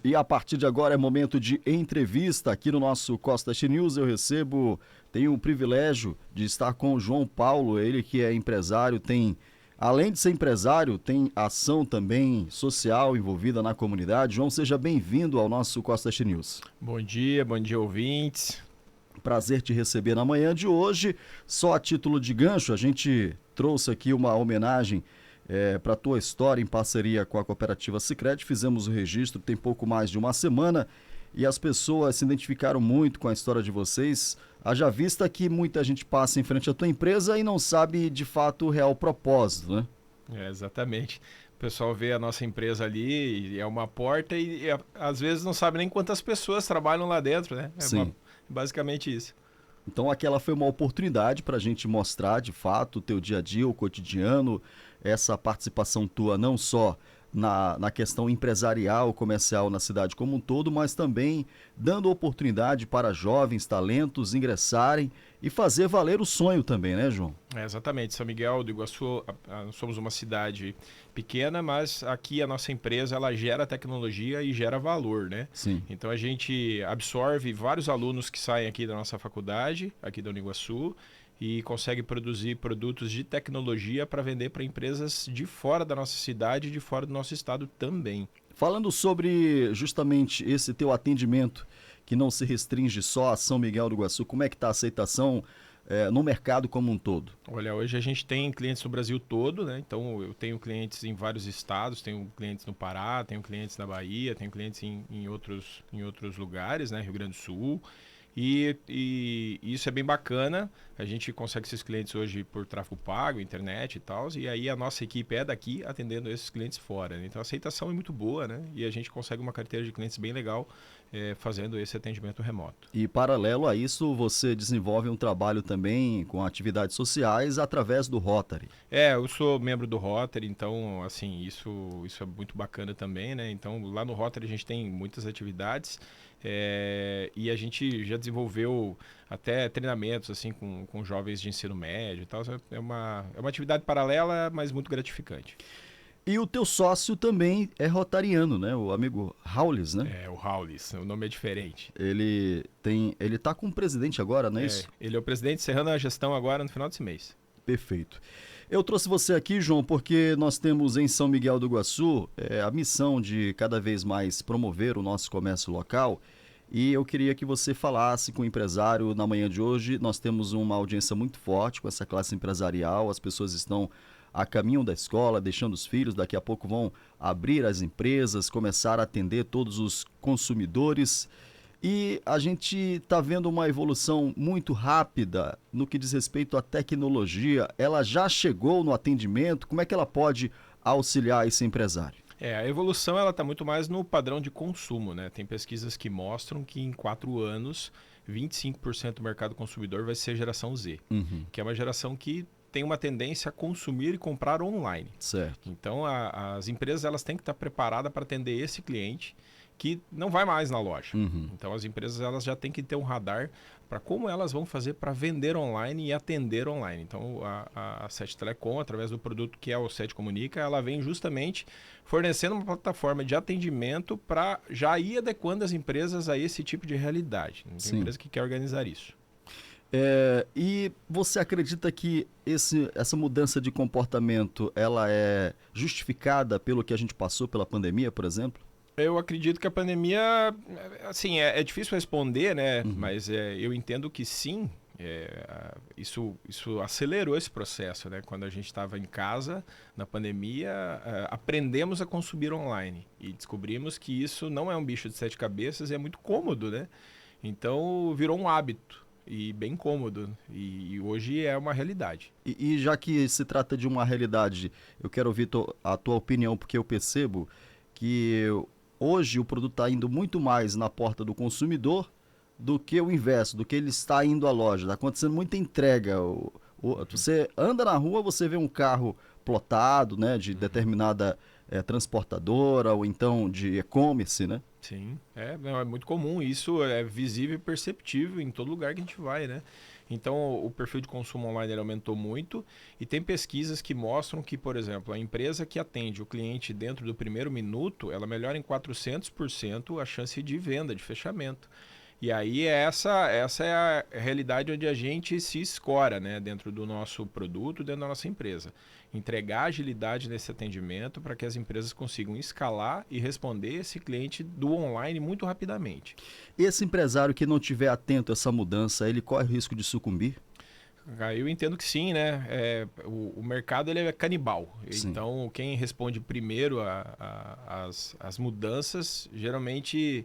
E a partir de agora é momento de entrevista aqui no nosso Costa News. Tenho o privilégio de estar com o João Paulo, ele que é empresário, além de ser empresário, tem ação também social envolvida na comunidade. João, seja bem-vindo ao nosso Costa News. Bom dia, ouvintes. Prazer te receber na manhã de hoje. Só a título de gancho, a gente trouxe aqui uma homenagem para a tua história em parceria com a Cooperativa Sicredi. Fizemos o registro tem pouco mais de uma semana e as pessoas se identificaram muito com a história de vocês. Haja vista que muita gente passa em frente à tua empresa e não sabe de fato o real propósito, né? Exatamente. O pessoal vê a nossa empresa ali e é uma porta e às vezes não sabe nem quantas pessoas trabalham lá dentro, né? Sim. Basicamente isso. Então aquela foi uma oportunidade para a gente mostrar de fato o teu dia a dia, o cotidiano, essa participação tua não só na questão empresarial, comercial na cidade como um todo, mas também dando oportunidade para jovens talentos ingressarem e fazer valer o sonho também, né, João? Exatamente. São Miguel do Iguaçu, somos uma cidade pequena, mas aqui a nossa empresa ela gera tecnologia e gera valor, né? Sim. Então a gente absorve vários alunos que saem aqui da nossa faculdade, aqui da Uniguaçu, e consegue produzir produtos de tecnologia para vender para empresas de fora da nossa cidade e de fora do nosso estado também. Falando sobre justamente esse teu atendimento, que não se restringe só a São Miguel do Iguaçu, como é que está a aceitação no mercado como um todo? Olha, hoje a gente tem clientes no Brasil todo, né? Então eu tenho clientes em vários estados, tenho clientes no Pará, tenho clientes na Bahia, tenho clientes em outros lugares, né? Rio Grande do Sul. E isso é bem bacana, a gente consegue esses clientes hoje por tráfego pago, internet e tal, e aí a nossa equipe é daqui atendendo esses clientes fora, né? Então a aceitação é muito boa, né? E a gente consegue uma carteira de clientes bem legal fazendo esse atendimento remoto. E paralelo a isso, você desenvolve um trabalho também com atividades sociais através do Rotary. Eu sou membro do Rotary, então assim, isso é muito bacana também, né? Então lá no Rotary a gente tem muitas atividades. E a gente já desenvolveu até treinamentos assim com jovens de ensino médio e tal. É uma atividade paralela, mas muito gratificante. E o teu sócio também é rotariano, né? O amigo Raulis, né? O Raulis, o nome é diferente. Ele tá com o presidente agora, não é isso? Ele é o presidente, encerrando a gestão agora no final desse mês. Perfeito. Eu trouxe você aqui, João, porque nós temos em São Miguel do Iguaçu a missão de cada vez mais promover o nosso comércio local e eu queria que você falasse com o empresário na manhã de hoje. Nós temos uma audiência muito forte com essa classe empresarial, as pessoas estão a caminho da escola, deixando os filhos, daqui a pouco vão abrir as empresas, começar a atender todos os consumidores. E a gente está vendo uma evolução muito rápida no que diz respeito à tecnologia. Ela já chegou no atendimento? Como é que ela pode auxiliar esse empresário? A evolução ela está muito mais no padrão de consumo, né? Tem pesquisas que mostram que em 4 anos, 25% do mercado consumidor vai ser a geração Z, que é uma geração que tem uma tendência a consumir e comprar online. Certo. Então as empresas elas têm que estar preparadas para atender esse cliente que não vai mais na loja. Então as empresas elas já têm que ter um radar para como elas vão fazer para vender online e atender online. Então a Sete Telecom, através do produto que é o Sete Comunica, ela vem justamente fornecendo uma plataforma de atendimento para já ir adequando as empresas a esse tipo de realidade. Tem empresa que quer organizar isso. E você acredita que essa mudança de comportamento ela é justificada pelo que a gente passou pela pandemia, por exemplo? Eu acredito que a pandemia, assim, é difícil responder, né? Mas eu entendo que sim, isso acelerou esse processo, né? Quando a gente estava em casa, na pandemia, aprendemos a consumir online e descobrimos que isso não é um bicho de 7 cabeças e é muito cômodo, né? Então, virou um hábito e bem cômodo e hoje é uma realidade. E já que se trata de uma realidade, eu quero ouvir a tua opinião, porque eu percebo que hoje o produto está indo muito mais na porta do consumidor do que o inverso, do que ele está indo à loja. Está acontecendo muita entrega. Você anda na rua, você vê um carro plotado, né, de determinada transportadora ou então de e-commerce, né? Sim, é muito comum. Isso é visível e perceptível em todo lugar que a gente vai, né? Então, o perfil de consumo online ele aumentou muito e tem pesquisas que mostram que, por exemplo, a empresa que atende o cliente dentro do primeiro minuto, ela melhora em 400% a chance de venda, de fechamento. E aí essa é a realidade onde a gente se escora, né, dentro do nosso produto, dentro da nossa empresa. Entregar agilidade nesse atendimento para que as empresas consigam escalar e responder esse cliente do online muito rapidamente. Esse empresário que não tiver atento a essa mudança, ele corre o risco de sucumbir? Eu entendo que sim, né? O mercado ele é canibal. Sim. Então, quem responde primeiro às mudanças, geralmente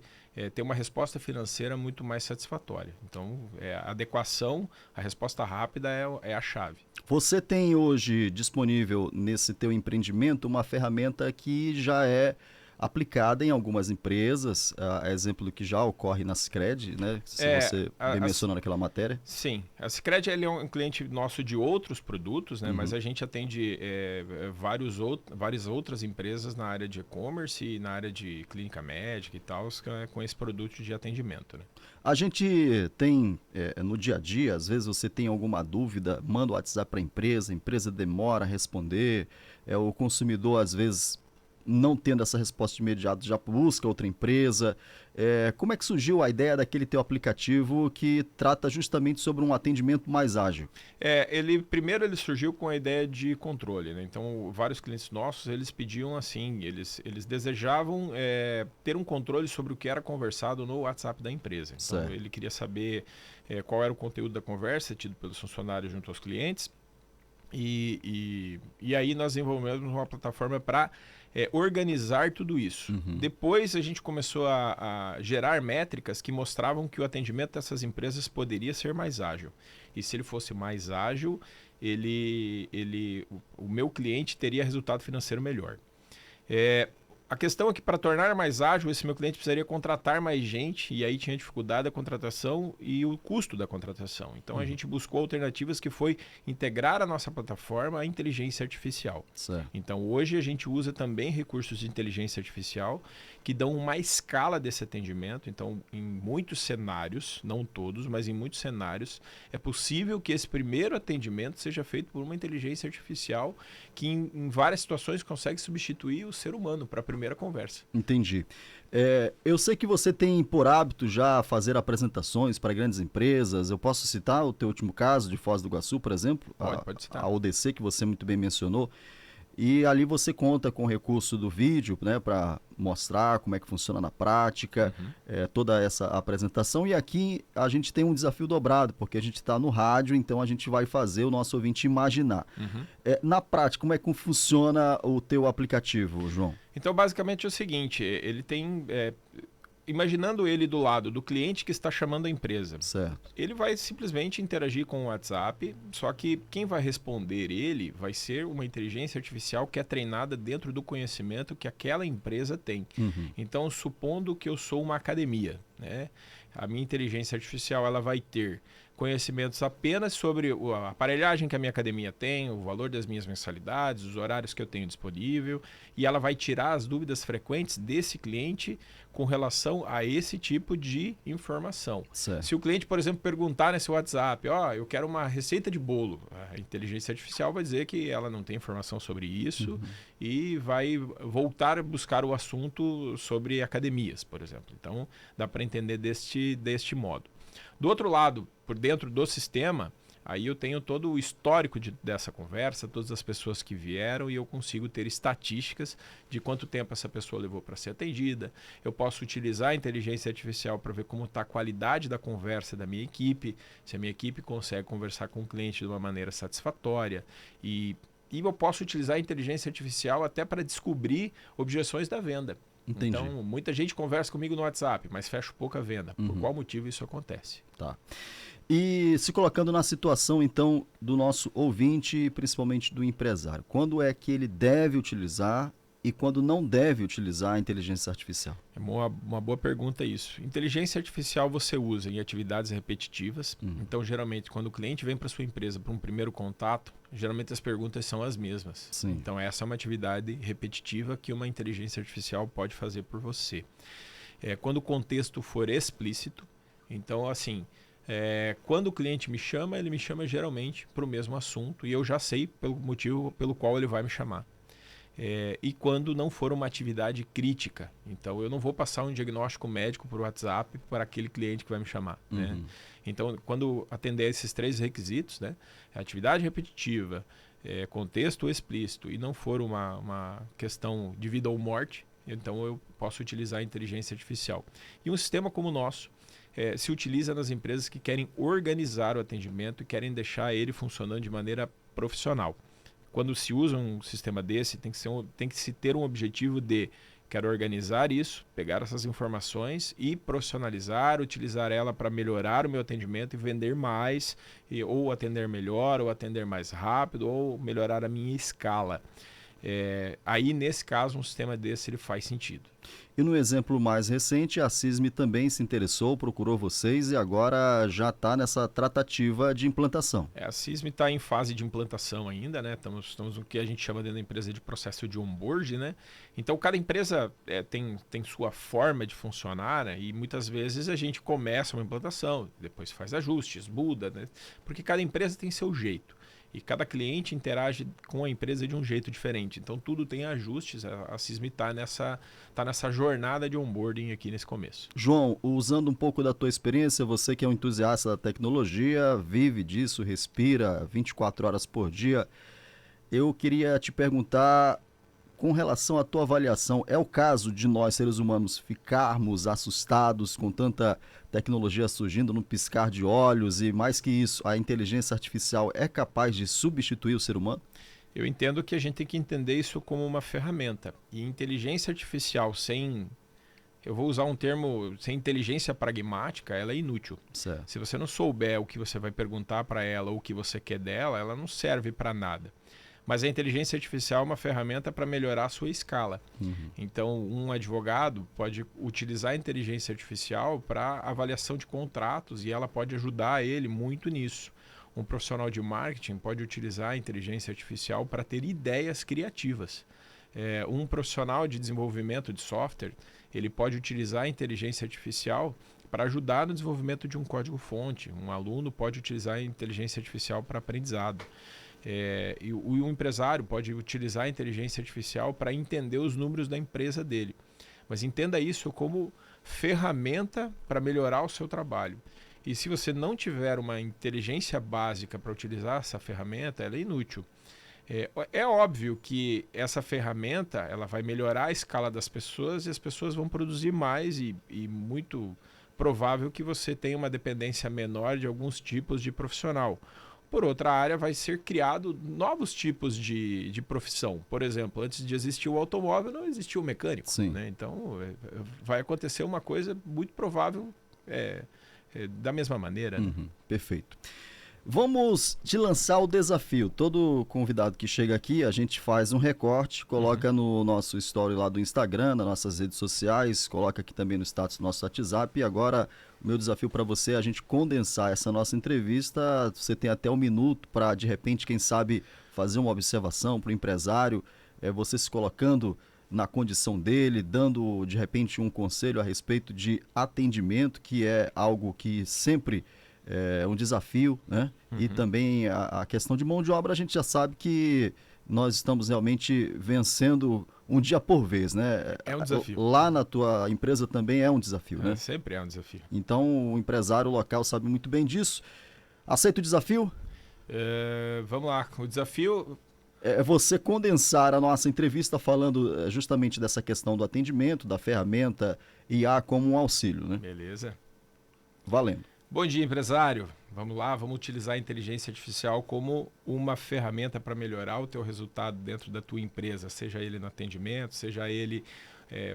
tem uma resposta financeira muito mais satisfatória. Então, a adequação, a resposta rápida é a chave. Você tem hoje disponível nesse teu empreendimento uma ferramenta que já é aplicada em algumas empresas, exemplo que já ocorre na Sicredi, né? Se você bem mencionou naquela matéria. Sim, a Sicredi ele é um cliente nosso de outros produtos, né? Mas a gente atende várias outras empresas na área de e-commerce e na área de clínica médica e tal, com esse produto de atendimento, né? A gente tem, no dia a dia, às vezes você tem alguma dúvida, manda o WhatsApp para a empresa demora a responder, o consumidor às vezes não tendo essa resposta imediata, já busca outra empresa. Como é que surgiu a ideia daquele teu aplicativo que trata justamente sobre um atendimento mais ágil? Primeiro ele surgiu com a ideia de controle, né? Então, vários clientes nossos, eles pediam assim, eles desejavam ter um controle sobre o que era conversado no WhatsApp da empresa. Então, Certo. ele queria saber qual era o conteúdo da conversa tido pelos funcionários junto aos clientes. E aí nós desenvolvemos uma plataforma para organizar tudo isso. Depois a gente começou a gerar métricas que mostravam que o atendimento dessas empresas poderia ser mais ágil. E se ele fosse mais ágil, o meu cliente teria resultado financeiro melhor. A questão é que para tornar mais ágil, esse meu cliente precisaria contratar mais gente e aí tinha dificuldade da contratação e o custo da contratação. Então a gente buscou alternativas que foi integrar a nossa plataforma à inteligência artificial. Certo. Então hoje a gente usa também recursos de inteligência artificial que dão uma escala desse atendimento. Então em muitos cenários, não todos, mas em muitos cenários, é possível que esse primeiro atendimento seja feito por uma inteligência artificial que em várias situações consegue substituir o ser humano para a primeira conversa. Entendi. Eu sei que você tem por hábito já fazer apresentações para grandes empresas. Eu posso citar o teu último caso de Foz do Iguaçu, por exemplo? Pode citar. A UDC, que você muito bem mencionou. E ali você conta com o recurso do vídeo, né, para mostrar como é que funciona na prática, toda essa apresentação. E aqui a gente tem um desafio dobrado, porque a gente está no rádio, então a gente vai fazer o nosso ouvinte imaginar. Na prática, como é que funciona o teu aplicativo, João? Então, basicamente é o seguinte, ele tem... Imaginando ele do lado do cliente que está chamando a empresa. Certo. Ele vai simplesmente interagir com o WhatsApp, só que quem vai responder ele vai ser uma inteligência artificial que é treinada dentro do conhecimento que aquela empresa tem. Então, supondo que eu sou uma academia, né? A minha inteligência artificial ela vai ter conhecimentos apenas sobre a aparelhagem que a minha academia tem, o valor das minhas mensalidades, os horários que eu tenho disponível, e ela vai tirar as dúvidas frequentes desse cliente com relação a esse tipo de informação. Certo. Se o cliente, por exemplo, perguntar nesse WhatsApp, eu quero uma receita de bolo, a inteligência artificial vai dizer que ela não tem informação sobre isso e vai voltar a buscar o assunto sobre academias, por exemplo. Então, dá para entender deste modo. Do outro lado, por dentro do sistema, aí eu tenho todo o histórico dessa conversa, todas as pessoas que vieram e eu consigo ter estatísticas de quanto tempo essa pessoa levou para ser atendida. Eu posso utilizar a inteligência artificial para ver como está a qualidade da conversa da minha equipe, se a minha equipe consegue conversar com o cliente de uma maneira satisfatória e eu posso utilizar a inteligência artificial até para descobrir objeções da venda. Entendi. Então, muita gente conversa comigo no WhatsApp, mas fecha pouca venda. Por qual motivo isso acontece? Tá. E se colocando na situação, então, do nosso ouvinte, principalmente do empresário, quando é que ele deve utilizar e quando não deve utilizar a inteligência artificial? É uma boa pergunta isso. Inteligência artificial você usa em atividades repetitivas. Então, geralmente, quando o cliente vem para sua empresa para um primeiro contato, geralmente as perguntas são as mesmas. Sim. Então, essa é uma atividade repetitiva que uma inteligência artificial pode fazer por você. Quando o contexto for explícito, então, assim, Quando o cliente me chama, ele me chama geralmente para o mesmo assunto e eu já sei pelo motivo pelo qual ele vai me chamar. E quando não for uma atividade crítica. Então, eu não vou passar um diagnóstico médico por WhatsApp para aquele cliente que vai me chamar. Né? Então, quando atender esses 3 requisitos, né? Atividade repetitiva, contexto explícito e não for uma questão de vida ou morte, então eu posso utilizar a inteligência artificial. E um sistema como o nosso se utiliza nas empresas que querem organizar o atendimento e querem deixar ele funcionando de maneira profissional. Quando se usa um sistema desse, tem que se ter um objetivo de quero organizar isso, pegar essas informações e profissionalizar, utilizar ela para melhorar o meu atendimento e vender mais, ou atender melhor, ou atender mais rápido, ou melhorar a minha escala. Aí, nesse caso, um sistema desse ele faz sentido. E no exemplo mais recente, a CISM também se interessou, procurou vocês e agora já está nessa tratativa de implantação. A CISM está em fase de implantação ainda, né? Estamos no que a gente chama dentro da empresa de processo de onboard, né? Então, cada empresa tem sua forma de funcionar, né? E muitas vezes a gente começa uma implantação, depois faz ajustes, muda, né? Porque cada empresa tem seu jeito. E cada cliente interage com a empresa de um jeito diferente. Então, tudo tem ajustes. A CISM está nessa jornada de onboarding aqui nesse começo. João, usando um pouco da tua experiência, você que é um entusiasta da tecnologia, vive disso, respira 24 horas por dia, eu queria te perguntar, com relação à tua avaliação, é o caso de nós, seres humanos, ficarmos assustados com tanta tecnologia surgindo no piscar de olhos e, mais que isso, a inteligência artificial é capaz de substituir o ser humano? Eu entendo que a gente tem que entender isso como uma ferramenta. E inteligência artificial eu vou usar um termo, sem inteligência pragmática, ela é inútil. Certo. Se você não souber o que você vai perguntar para ela ou o que você quer dela, ela não serve para nada. Mas a inteligência artificial é uma ferramenta para melhorar a sua escala. Então, um advogado pode utilizar a inteligência artificial para avaliação de contratos e ela pode ajudar ele muito nisso. Um profissional de marketing pode utilizar a inteligência artificial para ter ideias criativas. Um profissional de desenvolvimento de software, ele pode utilizar a inteligência artificial para ajudar no desenvolvimento de um código-fonte. Um aluno pode utilizar a inteligência artificial para aprendizado. E o empresário pode utilizar a inteligência artificial para entender os números da empresa dele. Mas entenda isso como ferramenta para melhorar o seu trabalho. E se você não tiver uma inteligência básica para utilizar essa ferramenta, ela é inútil. É óbvio que essa ferramenta ela vai melhorar a escala das pessoas e as pessoas vão produzir mais e muito provável que você tenha uma dependência menor de alguns tipos de profissional. Por outra área, vai ser criado novos tipos de profissão. Por exemplo, antes de existir o automóvel, não existia o mecânico. Né? Então, vai acontecer uma coisa muito provável da mesma maneira. Né? Perfeito. Vamos te lançar o desafio. Todo convidado que chega aqui, a gente faz um recorte, coloca no nosso story lá do Instagram, nas nossas redes sociais, coloca aqui também no status do nosso WhatsApp. E agora, o meu desafio para você é a gente condensar essa nossa entrevista. Você tem até 1 minuto para, de repente, quem sabe, fazer uma observação para o empresário, você se colocando na condição dele, dando, de repente, um conselho a respeito de atendimento, que é algo que sempre é um desafio, né? E também a questão de mão de obra, a gente já sabe que nós estamos realmente vencendo um dia por vez, né? É um desafio. Lá na tua empresa também é um desafio, né? Sempre é um desafio. Então, o empresário local sabe muito bem disso. Aceita o desafio? Vamos lá. O desafio é você condensar a nossa entrevista falando justamente dessa questão do atendimento, da ferramenta IA como um auxílio, né? Beleza. Valendo. Bom dia, empresário. Vamos lá, vamos utilizar a inteligência artificial como uma ferramenta para melhorar o teu resultado dentro da tua empresa, seja ele no atendimento, seja ele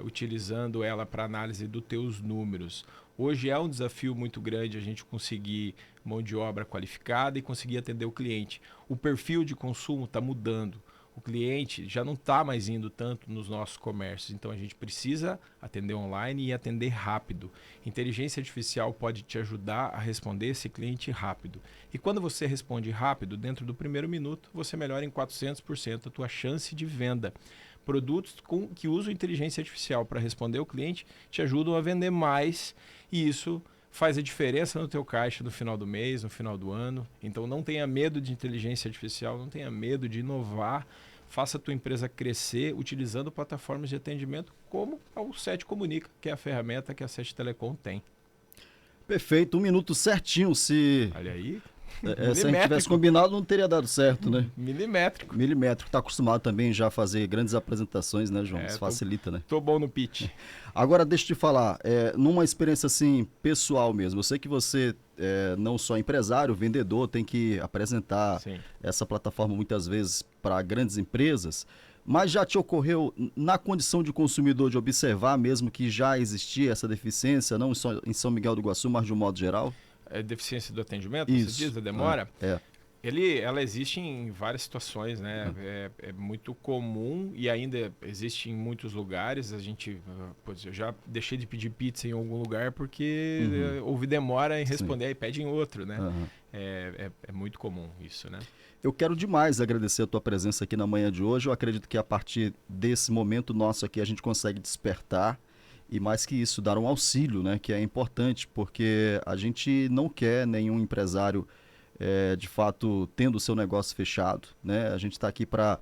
utilizando ela para análise dos teus números. Hoje é um desafio muito grande a gente conseguir mão de obra qualificada e conseguir atender o cliente. O perfil de consumo está mudando. O cliente já não está mais indo tanto nos nossos comércios, então a gente precisa atender online e atender rápido. Inteligência artificial pode te ajudar a responder esse cliente rápido. E quando você responde rápido, dentro do primeiro minuto, você melhora em 400% a tua chance de venda. Produtos que usam inteligência artificial para responder ao cliente te ajudam a vender mais e isso faz a diferença no teu caixa no final do mês, no final do ano. Então não tenha medo de inteligência artificial, não tenha medo de inovar. Faça a tua empresa crescer utilizando plataformas de atendimento como o Sete Comunica, que é a ferramenta que a Sete Telecom tem. Perfeito, 1 minuto certinho. Se Olha aí. se a gente tivesse combinado, não teria dado certo, né? Milimétrico. Milimétrico. Está acostumado também já a fazer grandes apresentações, né, João? Isso tô- facilita, né? Tô bom no pitch. Agora, deixa eu te falar, numa experiência assim, pessoal mesmo, eu sei que você não só empresário, vendedor, tem que apresentar Sim. essa plataforma muitas vezes para grandes empresas, mas já te ocorreu, na condição de consumidor, de observar mesmo que já existia essa deficiência, não só em São Miguel do Iguaçu, mas de um modo geral? Deficiência do atendimento, Isso. você diz, a demora? É. Ela existe em várias situações, né? É muito comum e ainda existe em muitos lugares. Eu já deixei de pedir pizza em algum lugar porque houve demora em responder, aí pede em outro, né? Uhum. É muito comum isso, né? Eu quero demais agradecer a tua presença aqui na manhã de hoje. Eu acredito que a partir desse momento nosso aqui a gente consegue despertar e mais que isso, dar um auxílio, né? Que é importante, porque a gente não quer nenhum empresário de fato tendo o seu negócio fechado, né? A gente está aqui para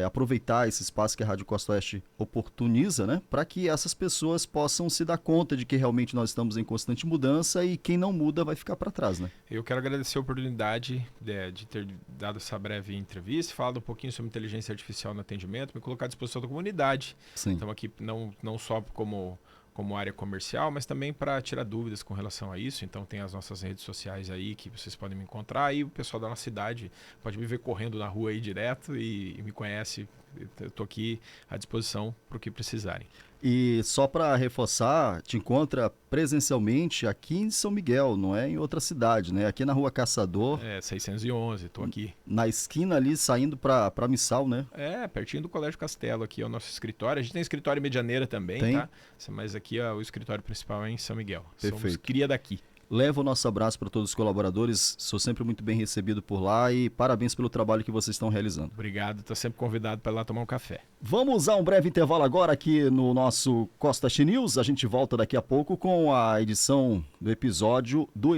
aproveitar esse espaço que a Rádio Costa Oeste oportuniza, né? Para que essas pessoas possam se dar conta de que realmente nós estamos em constante mudança e quem não muda vai ficar para trás, né? Eu quero agradecer a oportunidade de ter dado essa breve entrevista, falado um pouquinho sobre inteligência artificial no atendimento, me colocar à disposição da comunidade. Sim. Estamos aqui não só como área comercial, mas também para tirar dúvidas com relação a isso. Então tem as nossas redes sociais aí que vocês podem me encontrar e o pessoal da nossa cidade pode me ver correndo na rua aí direto e me conhece. Eu estou aqui à disposição para o que precisarem. E só para reforçar, te encontra presencialmente aqui em São Miguel, não é em outra cidade, né? Aqui na Rua Caçador. 611, estou aqui. Na esquina ali, saindo para Missal, né? Pertinho do Colégio Castelo, aqui é o nosso escritório. A gente tem escritório em Medianeira também, tem. Tá? Mas aqui o escritório principal é em São Miguel. Perfeito. Somos cria daqui. Leva o nosso abraço para todos os colaboradores, sou sempre muito bem recebido por lá e parabéns pelo trabalho que vocês estão realizando. Obrigado, estou sempre convidado para ir lá tomar um café. Vamos a um breve intervalo agora aqui no nosso Costa News. A gente volta daqui a pouco com a edição do episódio do